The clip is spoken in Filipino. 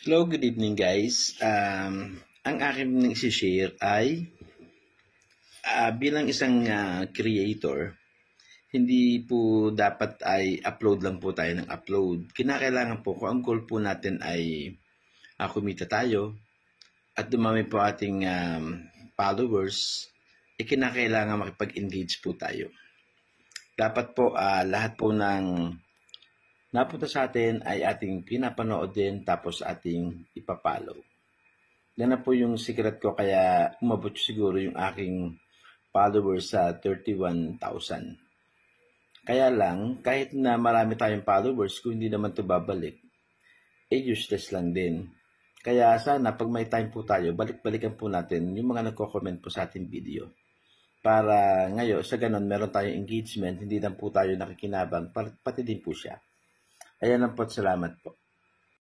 Hello, good evening guys. Ang aking isi-share ay bilang isang creator, hindi po dapat ay upload lang po tayo ng upload. Kinakailangan po kung ang goal po natin ay kumita tayo at dumami po ating followers, kinakailangan makipag-engage po tayo. Dapat po lahat po ng napunta sa atin ay ating pinapanood din tapos ating ipapollow. Yan na po yung secret ko kaya umabot siguro yung aking followers sa 31,000. Kaya lang, kahit na marami tayong followers, kung hindi naman ito babalik, useless lang din. Kaya sana pag may time po tayo, balik-balikan po natin yung mga nagko-comment po sa ating video. Para ngayon, sa ganun, meron tayong engagement, hindi lang po tayo nakikinabang, pati din po siya. Ayan lang po at salamat po.